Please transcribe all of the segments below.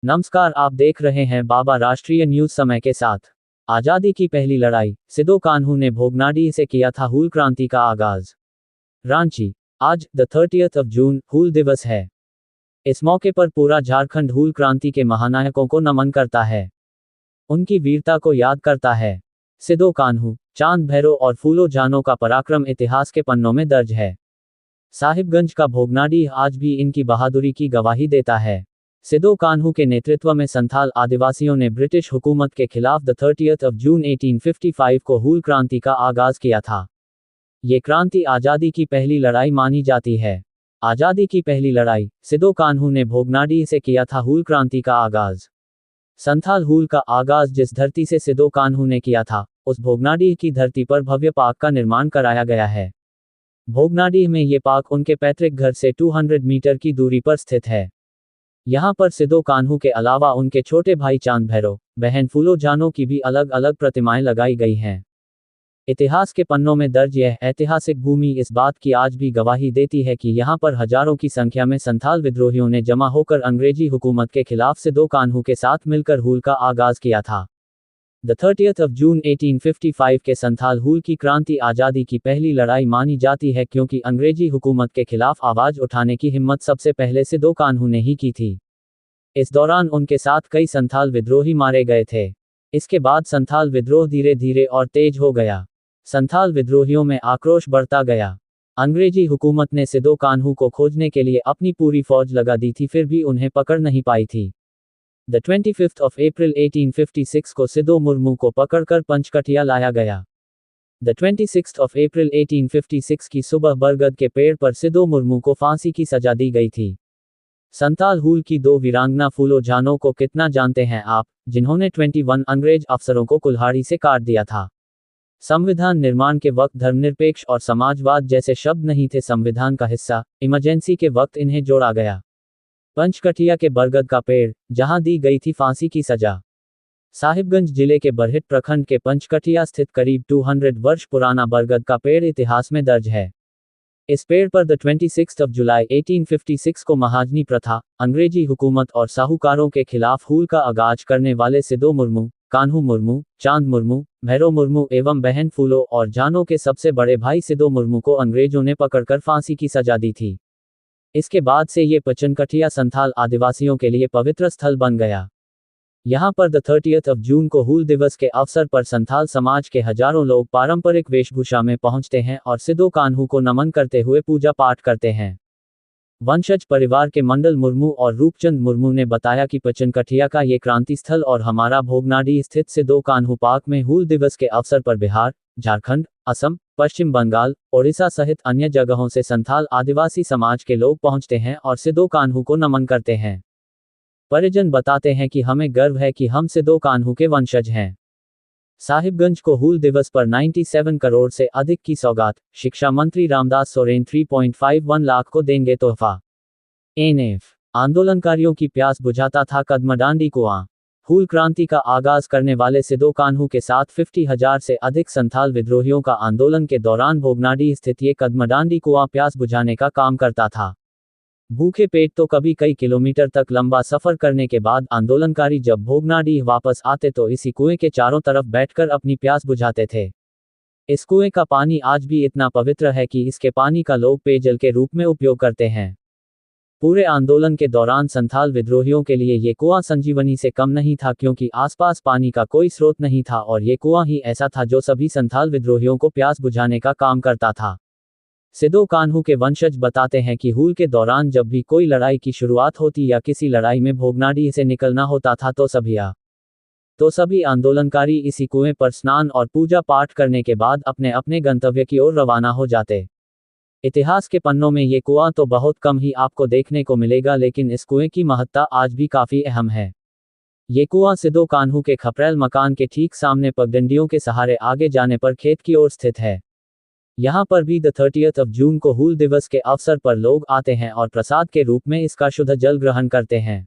नमस्कार, आप देख रहे हैं बाबा राष्ट्रीय न्यूज समय के साथ। आजादी की पहली लड़ाई, सिदो कान्हू ने भोगनाडीह से किया था हूल क्रांति का आगाज। रांची, आज द 30th of जून हूल दिवस है। इस मौके पर पूरा झारखंड हूल क्रांति के महानायकों को नमन करता है, उनकी वीरता को याद करता है। सिदो कान्हू, चांद भैरो और फूलो जानो का पराक्रम इतिहास के पन्नों में दर्ज है। साहिबगंज का भोगनाडीह आज भी इनकी बहादुरी की गवाही देता है। सिदो कान्हू के नेतृत्व में संथाल आदिवासियों ने ब्रिटिश हुकूमत के खिलाफ द 30th of जून 1855 को हूल क्रांति का आगाज किया था। ये क्रांति आज़ादी की पहली लड़ाई मानी जाती है। आज़ादी की पहली लड़ाई, सिदो कान्हू ने भोगनाडीह से किया था हूल क्रांति का आगाज। संथाल हूल का आगाज जिस धरती से सिदो कान्हू ने किया था, उस भोगनाडीह की धरती पर भव्य पार्क का निर्माण कराया गया है। भोगनाडीह में ये पार्क उनके पैतृक घर से 200 मीटर की दूरी पर स्थित है। यहाँ पर सिदो कान्हू के अलावा उनके छोटे भाई चांद भैरो, बहन फूलो जानो की भी अलग अलग प्रतिमाएं लगाई गई हैं। इतिहास के पन्नों में दर्ज यह ऐतिहासिक भूमि इस बात की आज भी गवाही देती है कि यहाँ पर हजारों की संख्या में संथाल विद्रोहियों ने जमा होकर अंग्रेजी हुकूमत के खिलाफ सिदो कान्हू के साथ मिलकर हूल का आगाज किया था। द 30th of जून 1855 के संथाल हूल की क्रांति आज़ादी की पहली लड़ाई मानी जाती है, क्योंकि अंग्रेजी हुकूमत के खिलाफ आवाज उठाने की हिम्मत सबसे पहले सिदो कान्हू ने ही की थी। इस दौरान उनके साथ कई संथाल विद्रोही मारे गए थे। इसके बाद संथाल विद्रोह धीरे धीरे और तेज हो गया। संथाल विद्रोहियों में आक्रोश बढ़ता गया। अंग्रेजी हुकूमत ने सिदो कान्हू को खोजने के लिए अपनी पूरी फौज लगा दी थी, फिर भी उन्हें पकड़ नहीं पाई थी। द 25th of April 1856 को सिदो मुर्मू को पकड़कर पंचकठिया लाया गया। द 26th of April 1856 की सुबह बरगद के पेड़ पर सिदो मुर्मू को फांसी की सजा दी गई थी। संथाल हूल की दो वीरांगना फूलो जानो को कितना जानते हैं आप, जिन्होंने 21 अंग्रेज अफसरों को कुल्हाड़ी से काट दिया था। संविधान निर्माण के वक्त धर्मनिरपेक्ष और समाजवाद जैसे शब्द नहीं थे संविधान का हिस्सा, इमरजेंसी के वक्त इन्हें जोड़ा गया। पंचकठिया के बरगद का पेड़, जहां दी गई थी फांसी की सजा। साहिबगंज जिले के बरहिट प्रखंड के पंचकठिया स्थित करीब 200 वर्ष पुराना बरगद का पेड़ इतिहास में दर्ज है। इस पेड़ पर द 26th of जुलाई 1856 को महाजनी प्रथा, अंग्रेजी हुकूमत और साहूकारों के खिलाफ हूल का आगाज करने वाले सिदो मुर्मू, कान्हू मुर्मू, चांद मुर्मू, भैरो मुर्मू एवं बहन फूलो और जानो के सबसे बड़े भाई सिदो मुर्मू को अंग्रेजों ने पकड़कर फांसी की सजा दी थी। इसके बाद से ये पंचकठिया संथाल आदिवासियों के लिए पवित्र स्थल बन गया। यहाँ पर द 30th of जून को हूल दिवस के अवसर पर संथाल समाज के हजारों लोग पारंपरिक वेशभूषा में पहुंचते हैं और सिदो कान्हू को नमन करते हुए पूजा पाठ करते हैं। वंशज परिवार के मंडल मुर्मू और रूपचंद मुर्मू ने बताया कि पंचकठिया का ये क्रांति स्थल और हमारा भोगनाडीह स्थित सिदो कान्हू पार्क में हूल दिवस के अवसर पर बिहार, झारखंड, असम, पश्चिम बंगाल, ओडिशा सहित अन्य जगहों से संथाल आदिवासी समाज के लोग पहुंचते हैं और सिदो कान्हू को नमन करते हैं। परिजन बताते हैं कि हमें गर्व है कि हम सिदो कान्हू के वंशज हैं। साहिबगंज को हूल दिवस पर 97 करोड़ से अधिक की सौगात, शिक्षा मंत्री रामदास सोरेन 3.51 लाख को देंगे तोहफा। एनएफ आंदोलनकारियों की प्यास बुझाता था कदमडांडी कुआं। हूल क्रांति का आगाज करने वाले सिदो कान्हू के साथ 50,000 से अधिक संथाल विद्रोहियों का आंदोलन के दौरान भोगनाडीह स्थित ये कदमडांडी कुआं प्यास बुझाने का काम करता था। भूखे पेट तो कभी कई किलोमीटर तक लंबा सफर करने के बाद आंदोलनकारी जब भोगनाडीह वापस आते तो इसी कुएं के चारों तरफ बैठकर अपनी प्यास बुझाते थे। इस कुएं का पानी आज भी इतना पवित्र है कि इसके पानी का लोग पेयजल के रूप में उपयोग करते हैं। पूरे आंदोलन के दौरान संथाल विद्रोहियों के लिए ये कुआं संजीवनी से कम नहीं था, क्योंकि आसपास पानी का कोई स्रोत नहीं था और ये कुआं ही ऐसा था जो सभी संथाल विद्रोहियों को प्यास बुझाने का काम करता था। सिदो कान्हू के वंशज बताते हैं कि हूल के दौरान जब भी कोई लड़ाई की शुरुआत होती या किसी लड़ाई में भोगनाडीह से निकलना होता था तो सभी आंदोलनकारी इसी कुएं पर स्नान और पूजा पाठ करने के बाद अपने अपने गंतव्य की ओर रवाना हो जाते। इतिहास के पन्नों में ये कुआं तो बहुत कम ही आपको देखने को मिलेगा, लेकिन इस कुएं की महत्ता आज भी काफी अहम है। ये कुआं सिदो कान्हू के खपरेल मकान के ठीक सामने पगडंडियों के सहारे आगे जाने पर खेत की ओर स्थित है। यहाँ पर भी द 30th of जून को हूल दिवस के अवसर पर लोग आते हैं और प्रसाद के रूप में इसका शुद्ध जल ग्रहण करते हैं।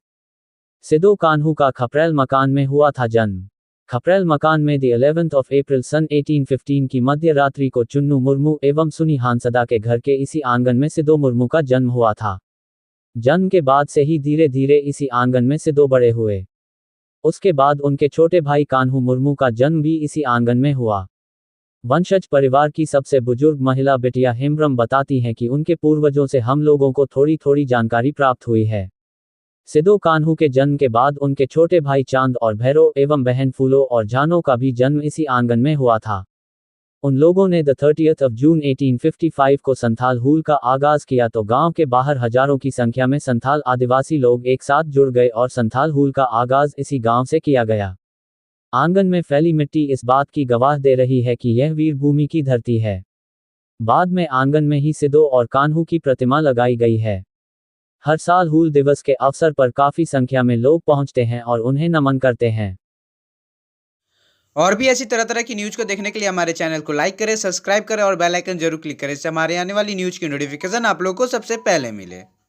सिदो कान्हू का खपरेल मकान में हुआ था जन्म। खपरेल मकान में द 11th of April सन 1815 की मध्य रात्रि को चुन्नू मुर्मू एवं सुनी हांसदा के घर के इसी आंगन में सिदो मुर्मू का जन्म हुआ था। जन्म के बाद से ही धीरे धीरे इसी आंगन में सिद्धू बड़े हुए। उसके बाद उनके छोटे भाई कान्हू मुर्मू का जन्म भी इसी आंगन में हुआ। वंशज परिवार की सबसे बुजुर्ग महिला बिटिया हेम्ब्रम बताती हैं कि उनके पूर्वजों से हम लोगों को थोड़ी थोड़ी जानकारी प्राप्त हुई है। सिद्धू कान्हू के जन्म के बाद उनके छोटे भाई चांद और भैरव एवं बहन फूलो और जानो का भी जन्म इसी आंगन में हुआ था। उन लोगों ने 30 जून 1855 को संथाल हूल का आगाज किया तो गांव के बाहर हजारों की संख्या में संथाल आदिवासी लोग एक साथ जुड़ गए और संथाल हूल का आगाज इसी गांव से किया गया। आंगन में फैली मिट्टी इस बात की गवाह दे रही है कि यह वीर भूमि की धरती है। बाद में आंगन में ही सिद्धू और कान्हू की प्रतिमा लगाई गई है। हर साल हूल दिवस के अवसर पर काफी संख्या में लोग पहुंचते हैं और उन्हें नमन करते हैं। और भी ऐसी तरह तरह की न्यूज़ को देखने के लिए हमारे चैनल को लाइक करें, सब्सक्राइब करें और बेल आइकन जरूर क्लिक करें। इससे हमारे आने वाली न्यूज़ की नोटिफिकेशन आप लोगों को सबसे पहले मिले।